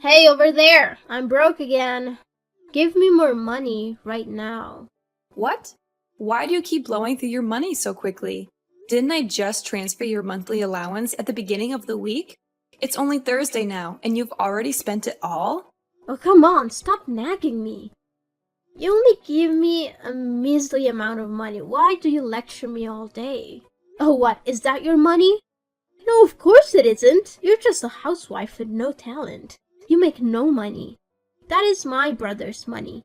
Hey, over there! I'm broke again. Give me more money right now. What? Why do you keep blowing through your money so quickly? Didn't I just transfer your monthly allowance at the beginning of the week? It's only Thursday now, and you've already spent it all? Oh, come on, stop nagging me. You only give me a measly amount of money. Why do you lecture me all day? Oh, what? Is that your money? No, of course it isn't. You're just a housewife with no talent. You make no money. That is my brother's money.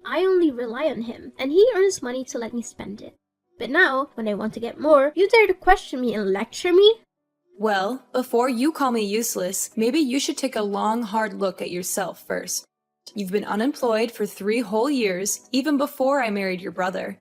I only rely on him, and he earns money to let me spend it. But now, when I want to get more, you dare to question me and lecture me? Well, before you call me useless, maybe you should take a long, hard look at yourself first. You've been unemployed for 3 whole years, even before I married your brother.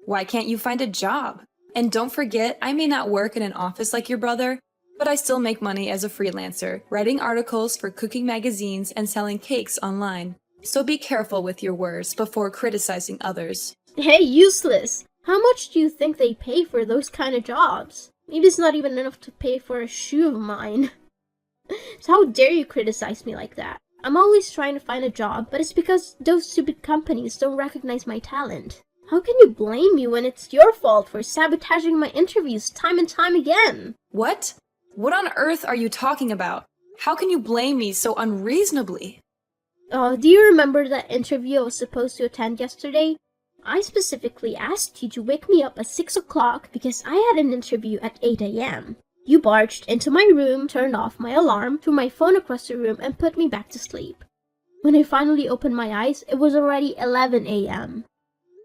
Why can't you find a job? And don't forget, I may not work in an office like your brother, but I still make money as a freelancer, writing articles for cooking magazines and selling cakes online. So be careful with your words before criticizing others. Hey, useless! How much do you think they pay for those kind of jobs? Maybe it's not even enough to pay for a shoe of mine. So how dare you criticize me like that? I'm always trying to find a job, but it's because those stupid companies don't recognize my talent. How can you blame me when it's your fault for sabotaging my interviews time and time again? What? What on earth are you talking about? How can you blame me so unreasonably? Do you remember that interview I was supposed to attend yesterday? I specifically asked you to wake me up at 6 o'clock because I had an interview at 8 a.m. You barged into my room, turned off my alarm, threw my phone across the room, and put me back to sleep. When I finally opened my eyes, it was already 11 a.m.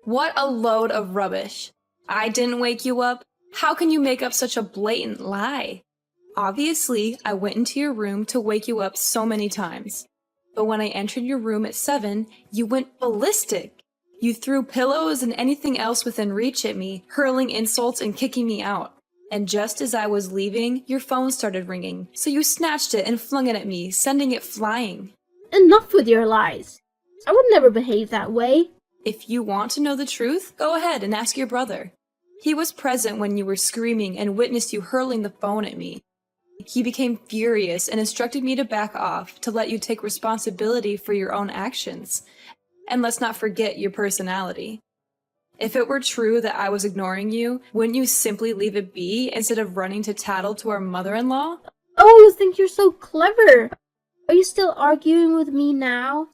What a load of rubbish. I didn't wake you up? How can you make up such a blatant lie? Obviously, I went into your room to wake you up so many times. But when I entered your room at 7, you went ballistic. You threw pillows and anything else within reach at me, hurling insults and kicking me out. And just as I was leaving, your phone started ringing, so you snatched it and flung it at me, sending it flying. Enough with your lies. I would never behave that way. If you want to know the truth, go ahead and ask your brother. He was present when you were screaming and witnessed you hurling the phone at me. He became furious and instructed me to back off to let you take responsibility for your own actions. And let's not forget your personality. If it were true that I was ignoring you, wouldn't you simply leave it be instead of running to tattle to our mother-in-law? Oh, you think you're so clever. Are you still arguing with me now?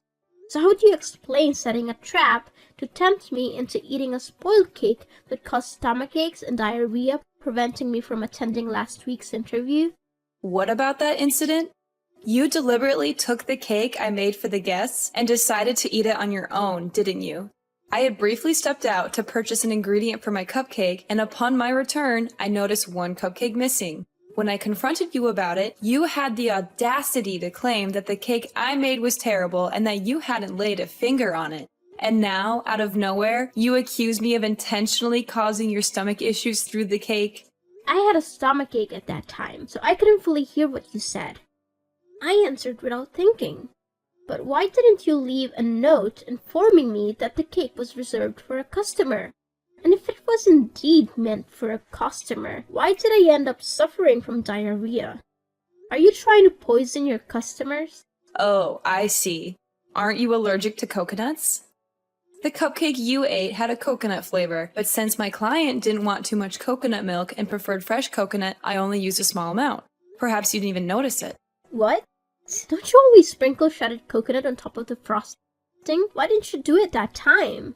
So how do you explain setting a trap to tempt me into eating a spoiled cake that caused stomachaches and diarrhea, preventing me from attending last week's interview? What about that incident? You deliberately took the cake I made for the guests and decided to eat it on your own, didn't you? I had briefly stepped out to purchase an ingredient for my cupcake, and upon my return, I noticed one cupcake missing. When I confronted you about it, you had the audacity to claim that the cake I made was terrible and that you hadn't laid a finger on it. And now, out of nowhere, you accuse me of intentionally causing your stomach issues through the cake. I had a stomachache at that time, so I couldn't fully hear what you said. I answered without thinking. But why didn't you leave a note informing me that the cake was reserved for a customer? And if it was indeed meant for a customer, why did I end up suffering from diarrhea? Are you trying to poison your customers? Oh, I see. Aren't you allergic to coconuts? The cupcake you ate had a coconut flavor, but since my client didn't want too much coconut milk and preferred fresh coconut, I only used a small amount. Perhaps you didn't even notice it. What? Don't you always sprinkle shredded coconut on top of the frosting? Why didn't you do it that time?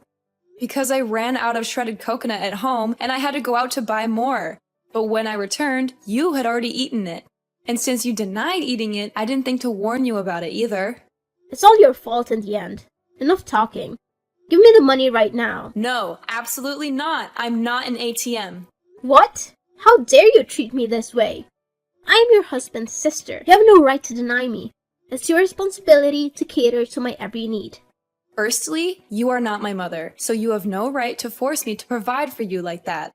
Because I ran out of shredded coconut at home and I had to go out to buy more. But when I returned, you had already eaten it. And since you denied eating it, I didn't think to warn you about it either. It's all your fault in the end. Enough talking. Give me the money right now. No, absolutely not. I'm not an ATM. What? How dare you treat me this way? I am your husband's sister. You have no right to deny me. It's your responsibility to cater to my every need. Firstly, you are not my mother, so you have no right to force me to provide for you like that.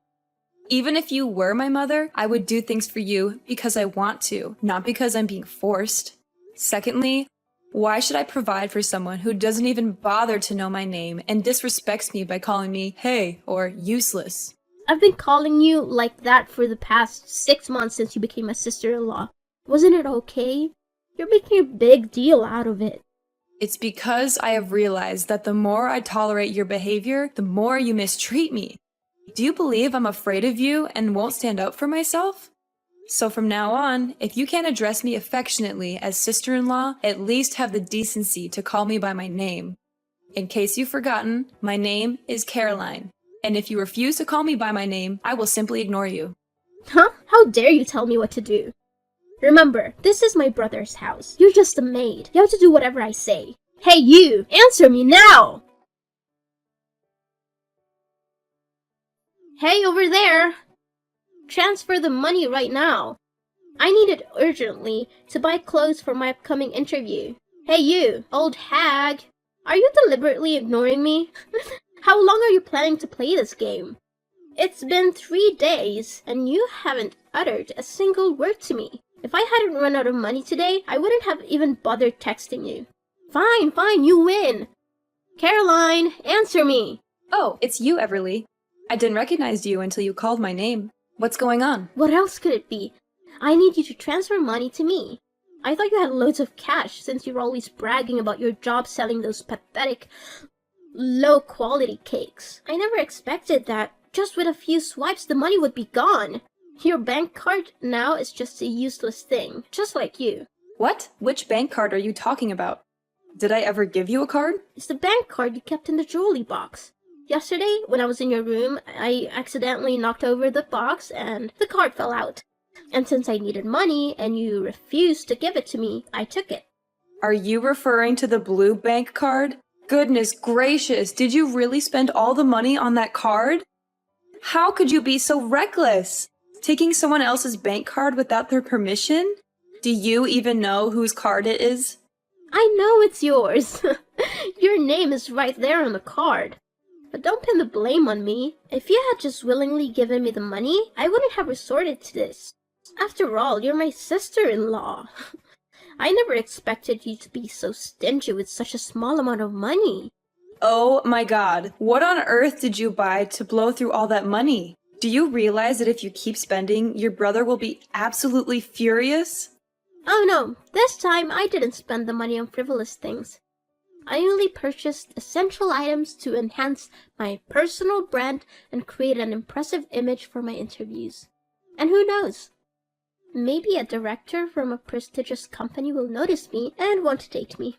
Even if you were my mother, I would do things for you because I want to, not because I'm being forced. Secondly, why should I provide for someone who doesn't even bother to know my name and disrespects me by calling me hey or useless? I've been calling you like that for the past 6 months since you became my sister-in-law. Wasn't it okay? You're making a big deal out of it. It's because I have realized that the more I tolerate your behavior, the more you mistreat me. Do you believe I'm afraid of you and won't stand up for myself? So from now on, if you can't address me affectionately as sister-in-law, at least have the decency to call me by my name. In case you've forgotten, my name is Caroline. And if you refuse to call me by my name, I will simply ignore you. Huh? How dare you tell me what to do? Remember, this is my brother's house. You're just a maid. You have to do whatever I say. Hey you! Answer me now! Hey over there! Transfer the money right now. I need it urgently to buy clothes for my upcoming interview. Hey you, old hag! Are you deliberately ignoring me? How long are you planning to play this game? It's been 3 days, and you haven't uttered a single word to me. If I hadn't run out of money today, I wouldn't have even bothered texting you. Fine, you win. Caroline, answer me. Oh, it's you, Everly. I didn't recognize you until you called my name. What's going on? What else could it be? I need you to transfer money to me. I thought you had loads of cash since you're always bragging about your job selling those pathetic, low-quality cakes. I never expected that just with a few swipes the money would be gone. Your bank card now is just a useless thing, just like you. What? Which bank card are you talking about? Did I ever give you a card? It's the bank card you kept in the jewelry box. Yesterday, when I was in your room, I accidentally knocked over the box and the card fell out. And since I needed money and you refused to give it to me, I took it. Are you referring to the blue bank card? Goodness gracious, did you really spend all the money on that card? How could you be so reckless? Taking someone else's bank card without their permission? Do you even know whose card it is? I know it's yours. Your name is right there on the card. But don't pin the blame on me. If you had just willingly given me the money, I wouldn't have resorted to this. After all, you're my sister-in-law. I never expected you to be so stingy with such a small amount of money. Oh my god, what on earth did you buy to blow through all that money? Do you realize that if you keep spending, your brother will be absolutely furious? Oh no, this time I didn't spend the money on frivolous things. I only purchased essential items to enhance my personal brand and create an impressive image for my interviews. And who knows? Maybe a director from a prestigious company will notice me and want to date me.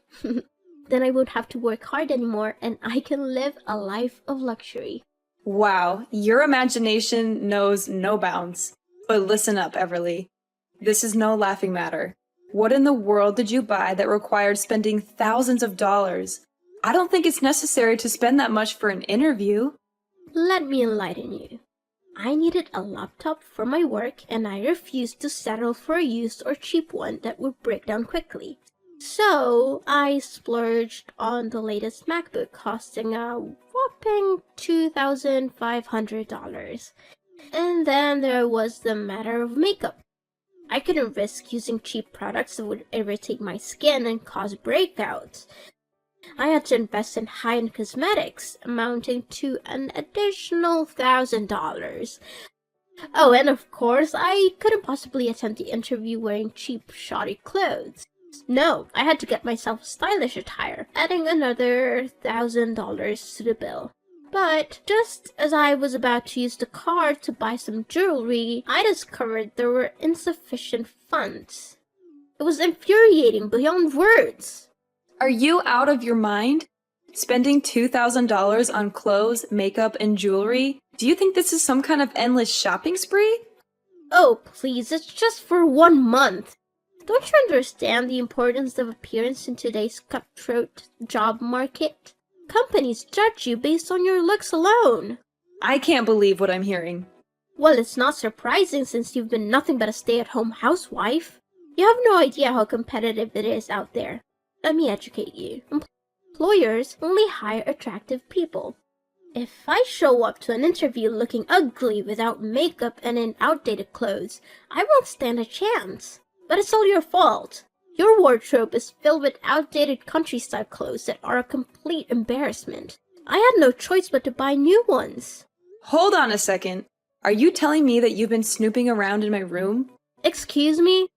Then I won't have to work hard anymore and I can live a life of luxury. Wow, your imagination knows no bounds. But listen up, Everly. This is no laughing matter. What in the world did you buy that required spending thousands of dollars? I don't think it's necessary to spend that much for an interview. Let me enlighten you. I needed a laptop for my work and I refused to settle for a used or cheap one that would break down quickly. So I splurged on the latest MacBook costing a whopping $2,500. And then there was the matter of makeup. I couldn't risk using cheap products that would irritate my skin and cause breakouts. I had to invest in high-end cosmetics, amounting to an additional $1,000. Oh, and of course, I couldn't possibly attend the interview wearing cheap, shoddy clothes. No, I had to get myself stylish attire, adding another $1,000 to the bill. But just as I was about to use the card to buy some jewelry, I discovered there were insufficient funds. It was infuriating beyond words. Are you out of your mind? Spending $2,000 on clothes, makeup, and jewelry? Do you think this is some kind of endless shopping spree? Oh, please, it's just for 1 month. Don't you understand the importance of appearance in today's cutthroat job market? Companies judge you based on your looks alone. I can't believe what I'm hearing. Well, it's not surprising since you've been nothing but a stay-at-home housewife. You have no idea how competitive it is out there. Let me educate you. Employers only hire attractive people. If I show up to an interview looking ugly without makeup and in outdated clothes, I won't stand a chance. But it's all your fault. Your wardrobe is filled with outdated countryside clothes that are a complete embarrassment. I had no choice but to buy new ones. Hold on a second. Are you telling me that you've been snooping around in my room? Excuse me?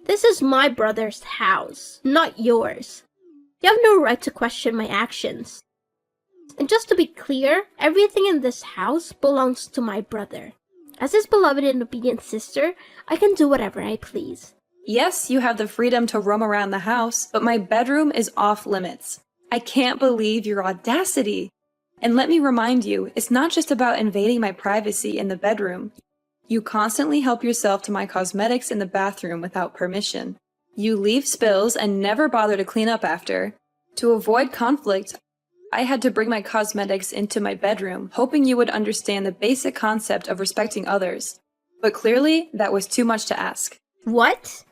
This is my brother's house, not yours. You have no right to question my actions. And just to be clear, everything in this house belongs to my brother. As his beloved and obedient sister, I can do whatever I please. Yes, you have the freedom to roam around the house, but my bedroom is off limits. I can't believe your audacity. And let me remind you, it's not just about invading my privacy in the bedroom. You constantly help yourself to my cosmetics in the bathroom without permission. You leave spills and never bother to clean up after. To avoid conflict, I had to bring my cosmetics into my bedroom, hoping you would understand the basic concept of respecting others. But clearly, that was too much to ask. What?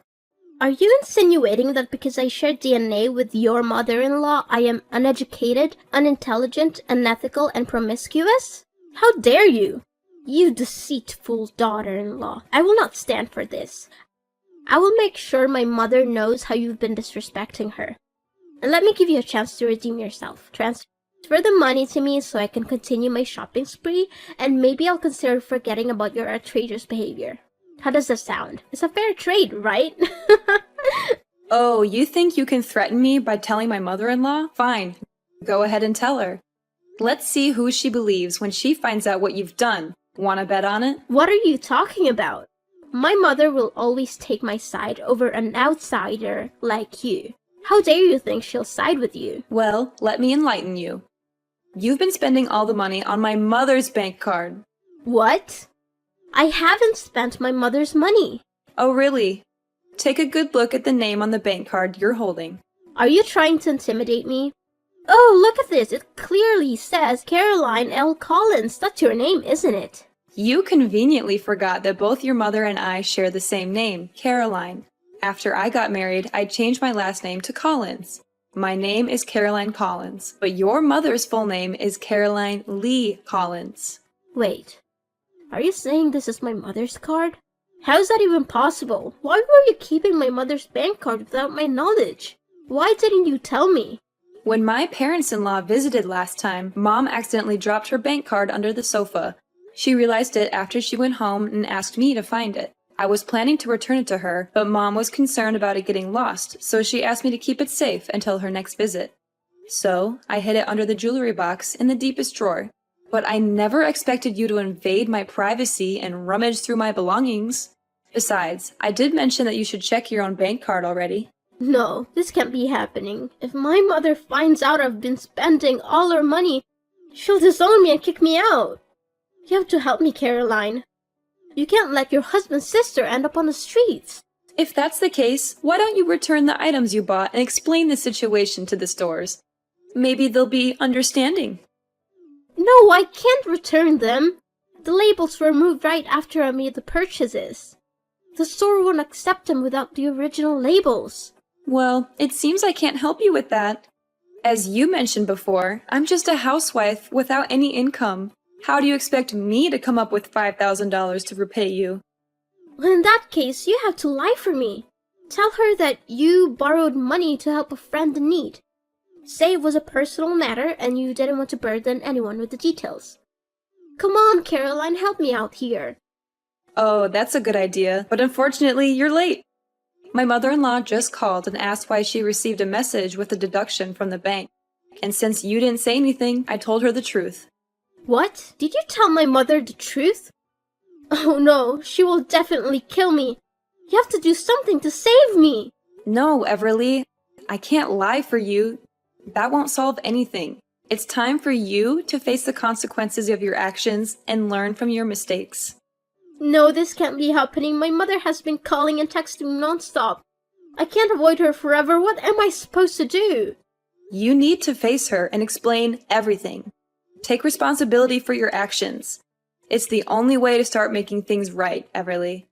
Are you insinuating that because I share DNA with your mother-in-law, I am uneducated, unintelligent, unethical, and promiscuous? How dare you? You deceitful daughter-in-law. I will not stand for this. I will make sure my mother knows how you've been disrespecting her. And let me give you a chance to redeem yourself. Transfer the money to me so I can continue my shopping spree, and maybe I'll consider forgetting about your outrageous behavior. How does that sound? It's a fair trade, right? Oh, you think you can threaten me by telling my mother-in-law? Fine. Go ahead and tell her. Let's see who she believes when she finds out what you've done. Wanna bet on it? What are you talking about? My mother will always take my side over an outsider like you. How dare you think she'll side with you? Well, let me enlighten you. You've been spending all the money on my mother's bank card. What? I haven't spent my mother's money. Oh, really? Take a good look at the name on the bank card you're holding. Are you trying to intimidate me? Oh, look at this. It clearly says Caroline L. Collins. That's your name, isn't it? You conveniently forgot that both your mother and I share the same name, Caroline. After I got married, I changed my last name to Collins. My name is Caroline Collins, but your mother's full name is Caroline Lee Collins. Wait. Are you saying this is my mother's card? How is that even possible? Why were you keeping my mother's bank card without my knowledge? Why didn't you tell me? When my parents-in-law visited last time, Mom accidentally dropped her bank card under the sofa. She realized it after she went home and asked me to find it. I was planning to return it to her, but Mom was concerned about it getting lost, so she asked me to keep it safe until her next visit. So, I hid it under the jewelry box in the deepest drawer. But I never expected you to invade my privacy and rummage through my belongings. Besides, I did mention that you should check your own bank card already. No, this can't be happening. If my mother finds out I've been spending all her money, she'll disown me and kick me out. You have to help me, Caroline. You can't let your husband's sister end up on the streets. If that's the case, why don't you return the items you bought and explain the situation to the stores? Maybe they'll be understanding. No, I can't return them. The labels were removed right after I made the purchases. The store won't accept them without the original labels. Well, it seems I can't help you with that. As you mentioned before, I'm just a housewife without any income. How do you expect me to come up with $5,000 to repay you? Well, in that case, you have to lie for me. Tell her that you borrowed money to help a friend in need. Say it was a personal matter and you didn't want to burden anyone with the details. Come on, Caroline, help me out here. Oh, that's a good idea, but unfortunately, you're late. My mother-in-law just called and asked why she received a message with a deduction from the bank. And since you didn't say anything, I told her the truth. What? Did you tell my mother the truth? Oh no, she will definitely kill me. You have to do something to save me. No, Everly, I can't lie for you. That won't solve anything. It's time for you to face the consequences of your actions and learn from your mistakes. No, this can't be happening. My mother has been calling and texting nonstop. I can't avoid her forever. What am I supposed to do? You need to face her and explain everything. Take responsibility for your actions. It's the only way to start making things right, Everly.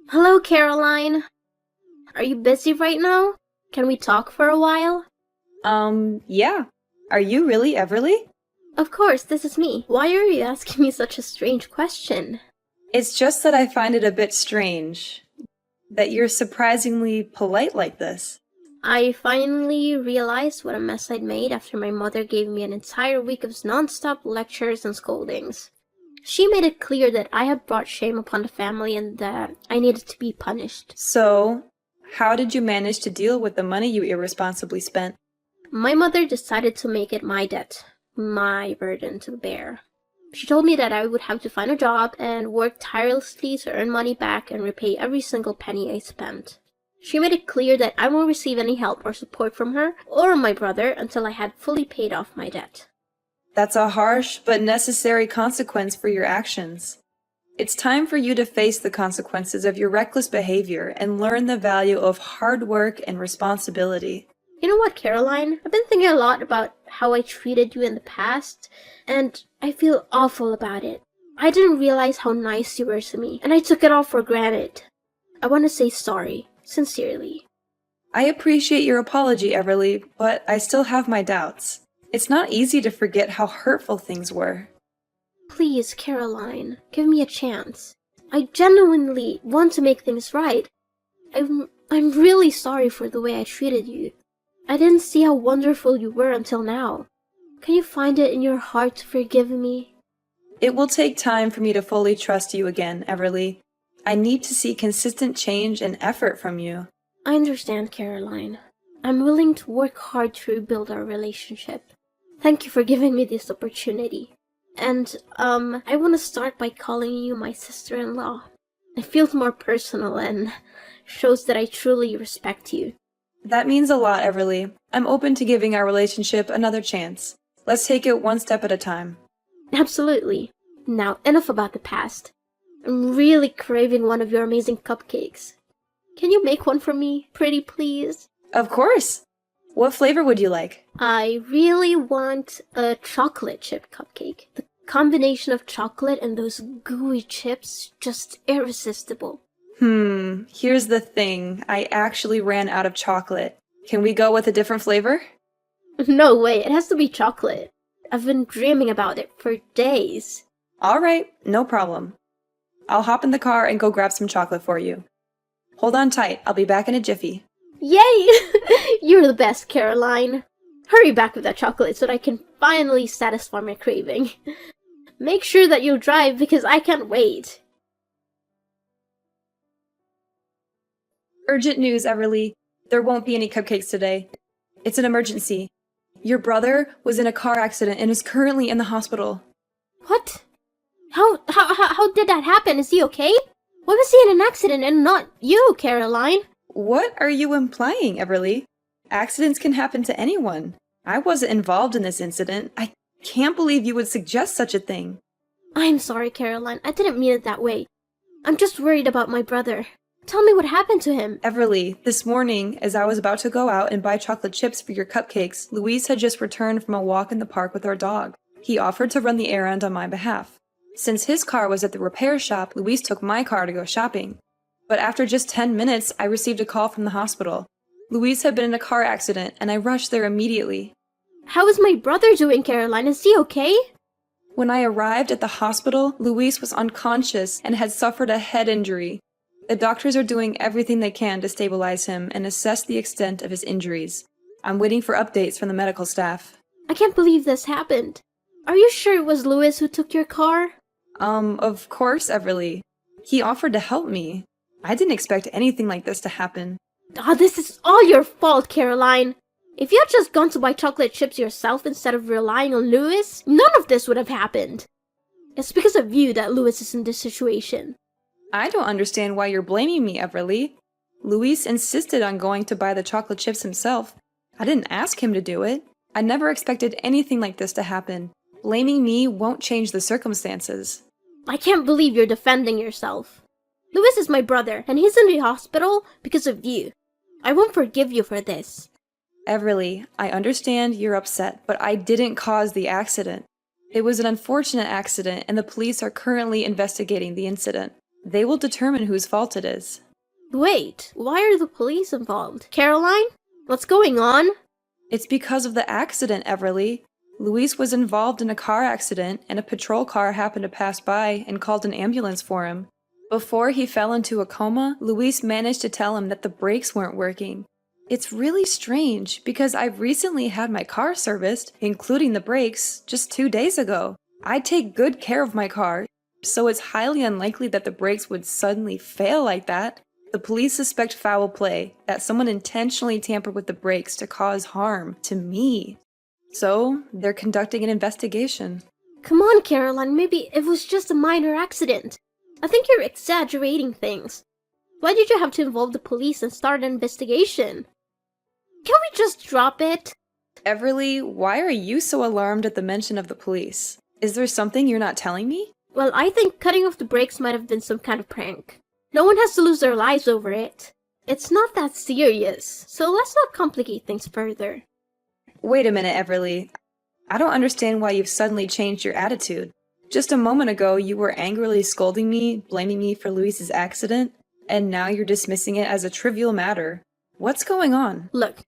Hello, Caroline. Are you busy right now? Can we talk for a while? Yeah. Are you really Everly? Of course, this is me. Why are you asking me such a strange question? It's just that I find it a bit strange that you're surprisingly polite like this. I finally realized what a mess I'd made after my mother gave me an entire week of non-stop lectures and scoldings. She made it clear that I had brought shame upon the family and that I needed to be punished. So, how did you manage to deal with the money you irresponsibly spent? My mother decided to make it my debt, my burden to bear. She told me that I would have to find a job and work tirelessly to earn money back and repay every single penny I spent. She made it clear that I won't receive any help or support from her or my brother until I had fully paid off my debt. That's a harsh but necessary consequence for your actions. It's time for you to face the consequences of your reckless behavior and learn the value of hard work and responsibility. You know what, Caroline? I've been thinking a lot about how I treated you in the past, and I feel awful about it. I didn't realize how nice you were to me, and I took it all for granted. I want to say sorry, sincerely. I appreciate your apology, Everly, but I still have my doubts. It's not easy to forget how hurtful things were. Please, Caroline, give me a chance. I genuinely want to make things right. I'm really sorry for the way I treated you. I didn't see how wonderful you were until now. Can you find it in your heart to forgive me? It will take time for me to fully trust you again, Everly. I need to see consistent change and effort from you. I understand, Caroline. I'm willing to work hard to rebuild our relationship. Thank you for giving me this opportunity. And, I want to start by calling you my sister-in-law. It feels more personal and shows that I truly respect you. That means a lot, Everly. I'm open to giving our relationship another chance. Let's take it one step at a time. Absolutely. Now, enough about the past. I'm really craving one of your amazing cupcakes. Can you make one for me, pretty please? Of course! What flavor would you like? I really want a chocolate chip cupcake. The combination of chocolate and those gooey chips, just irresistible. Here's the thing. I actually ran out of chocolate. Can we go with a different flavor? No way, it has to be chocolate. I've been dreaming about it for days. Alright, no problem. I'll hop in the car and go grab some chocolate for you. Hold on tight, I'll be back in a jiffy. Yay! You're the best, Caroline. Hurry back with that chocolate so that I can finally satisfy my craving. Make sure that you drive because I can't wait. Urgent news, Everly. There won't be any cupcakes today. It's an emergency. Your brother was in a car accident and is currently in the hospital. What? How did that happen? Is he okay? Why was he in an accident and not you, Caroline? What are you implying, Everly? Accidents can happen to anyone. I wasn't involved in this incident. I can't believe you would suggest such a thing. I'm sorry, Caroline. I didn't mean it that way. I'm just worried about my brother. Tell me what happened to him. Everly, this morning, as I was about to go out and buy chocolate chips for your cupcakes, Luis had just returned from a walk in the park with our dog. He offered to run the errand on my behalf. Since his car was at the repair shop, Luis took my car to go shopping. But after just 10 minutes, I received a call from the hospital. Luis had been in a car accident, and I rushed there immediately. How is my brother doing, Caroline? Is he okay? When I arrived at the hospital, Luis was unconscious and had suffered a head injury. The doctors are doing everything they can to stabilize him and assess the extent of his injuries. I'm waiting for updates from the medical staff. I can't believe this happened. Are you sure it was Louis who took your car? Of course, Everly. He offered to help me. I didn't expect anything like this to happen. This is all your fault, Caroline. If you had just gone to buy chocolate chips yourself instead of relying on Louis, none of this would have happened. It's because of you that Louis is in this situation. I don't understand why you're blaming me, Everly. Luis insisted on going to buy the chocolate chips himself. I didn't ask him to do it. I never expected anything like this to happen. Blaming me won't change the circumstances. I can't believe you're defending yourself. Louis is my brother, and he's in the hospital because of you. I won't forgive you for this. Everly, I understand you're upset, but I didn't cause the accident. It was an unfortunate accident, and the police are currently investigating the incident. They will determine whose fault it is. Wait, why are the police involved? Caroline? What's going on? It's because of the accident, Everly. Luis was involved in a car accident, and a patrol car happened to pass by and called an ambulance for him. Before he fell into a coma, Luis managed to tell him that the brakes weren't working. It's really strange, because I've recently had my car serviced, including the brakes, just 2 days ago. I take good care of my car, so it's highly unlikely that the brakes would suddenly fail like that. The police suspect foul play, that someone intentionally tampered with the brakes to cause harm to me. So, they're conducting an investigation. Come on, Caroline, maybe it was just a minor accident. I think you're exaggerating things. Why did you have to involve the police and start an investigation? Can we just drop it? Everly, why are you so alarmed at the mention of the police? Is there something you're not telling me? Well, I think cutting off the brakes might have been some kind of prank. No one has to lose their lives over it. It's not that serious, so let's not complicate things further. Wait a minute, Everly. I don't understand why you've suddenly changed your attitude. Just a moment ago, you were angrily scolding me, blaming me for Luis's accident, and now you're dismissing it as a trivial matter. What's going on? Look,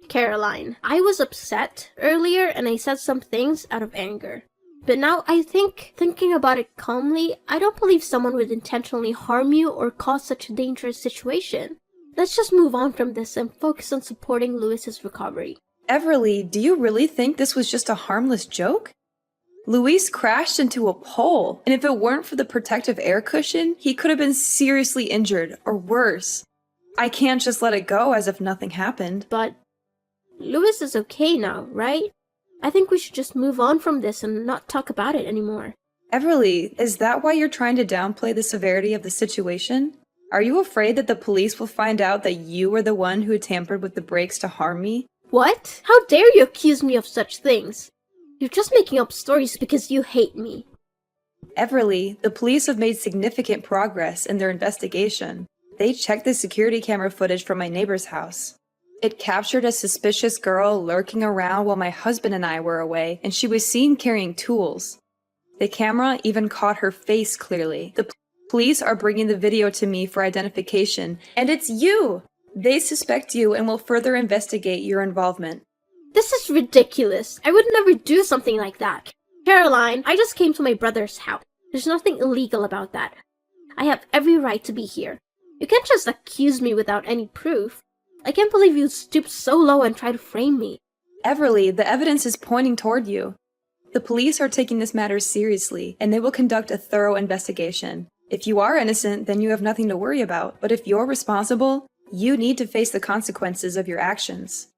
Caroline, I was upset earlier and I said some things out of anger. But now I think, thinking about it calmly, I don't believe someone would intentionally harm you or cause such a dangerous situation. Let's just move on from this and focus on supporting Luis's recovery. Everly, do you really think this was just a harmless joke? Luis crashed into a pole, and if it weren't for the protective air cushion, he could have been seriously injured, or worse. I can't just let it go as if nothing happened. But Luis is okay now, right? I think we should just move on from this and not talk about it anymore. Everly, is that why you're trying to downplay the severity of the situation? Are you afraid that the police will find out that you were the one who tampered with the brakes to harm me? What? How dare you accuse me of such things? You're just making up stories because you hate me. Everly, the police have made significant progress in their investigation. They checked the security camera footage from my neighbor's house. It captured a suspicious girl lurking around while my husband and I were away, and she was seen carrying tools. The camera even caught her face clearly. The police are bringing the video to me for identification, and it's you! They suspect you and will further investigate your involvement. This is ridiculous. I would never do something like that. Caroline, I just came to my brother's house. There's nothing illegal about that. I have every right to be here. You can't just accuse me without any proof. I can't believe you stooped so low and tried to frame me. Everly, the evidence is pointing toward you. The police are taking this matter seriously, and they will conduct a thorough investigation. If you are innocent, then you have nothing to worry about. But if you're responsible, you need to face the consequences of your actions.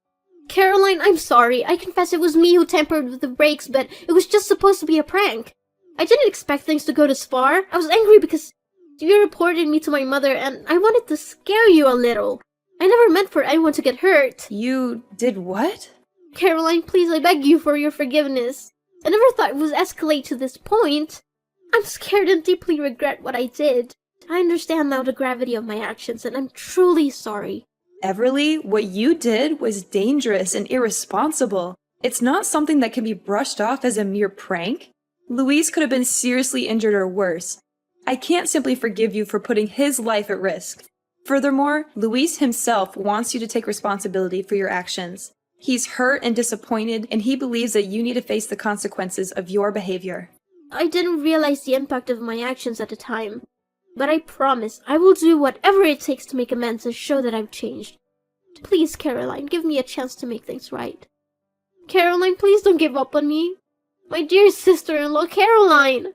Caroline, I'm sorry. I confess it was me who tampered with the brakes, but it was just supposed to be a prank. I didn't expect things to go this far. I was angry because you reported me to my mother, and I wanted to scare you a little. I never meant for anyone to get hurt. You did what? Caroline, please, I beg you for your forgiveness. I never thought it would escalate to this point. I'm scared and deeply regret what I did. I understand now the gravity of my actions, and I'm truly sorry. Everly, what you did was dangerous and irresponsible. It's not something that can be brushed off as a mere prank. Luis could have been seriously injured or worse. I can't simply forgive you for putting his life at risk. Furthermore, Luis himself wants you to take responsibility for your actions. He's hurt and disappointed, and he believes that you need to face the consequences of your behavior. I didn't realize the impact of my actions at the time, but I promise I will do whatever it takes to make amends and show that I've changed. Please, Caroline, give me a chance to make things right. Caroline, please don't give up on me. My dear sister-in-law, Caroline!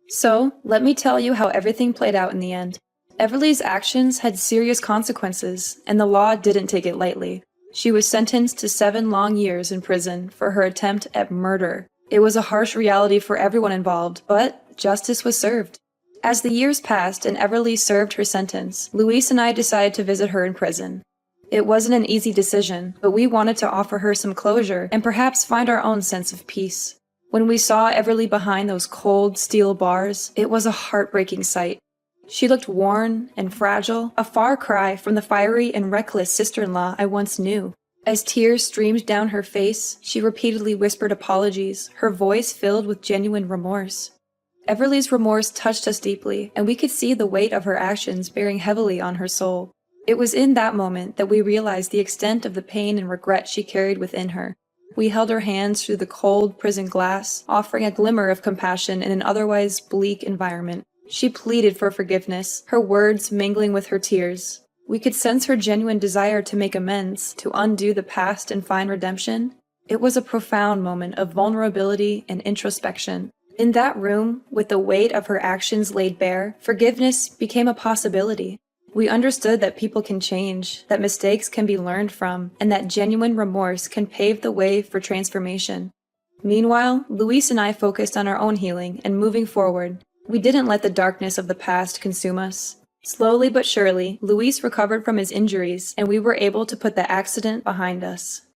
So, let me tell you how everything played out in the end. Everly's actions had serious consequences, and the law didn't take it lightly. She was sentenced to 7 long years in prison for her attempt at murder. It was a harsh reality for everyone involved, but justice was served. As the years passed and Everly served her sentence, Luis and I decided to visit her in prison. It wasn't an easy decision, but we wanted to offer her some closure and perhaps find our own sense of peace. When we saw Everly behind those cold steel bars, it was a heartbreaking sight. She looked worn and fragile, a far cry from the fiery and reckless sister-in-law I once knew. As tears streamed down her face, she repeatedly whispered apologies, her voice filled with genuine remorse. Everly's remorse touched us deeply, and we could see the weight of her actions bearing heavily on her soul. It was in that moment that we realized the extent of the pain and regret she carried within her. We held her hands through the cold prison glass, offering a glimmer of compassion in an otherwise bleak environment. She pleaded for forgiveness, her words mingling with her tears. We could sense her genuine desire to make amends, to undo the past and find redemption. It was a profound moment of vulnerability and introspection. In that room, with the weight of her actions laid bare, forgiveness became a possibility. We understood that people can change, that mistakes can be learned from, and that genuine remorse can pave the way for transformation. Meanwhile, Luis and I focused on our own healing and moving forward. We didn't let the darkness of the past consume us. Slowly but surely, Luis recovered from his injuries, and we were able to put the accident behind us.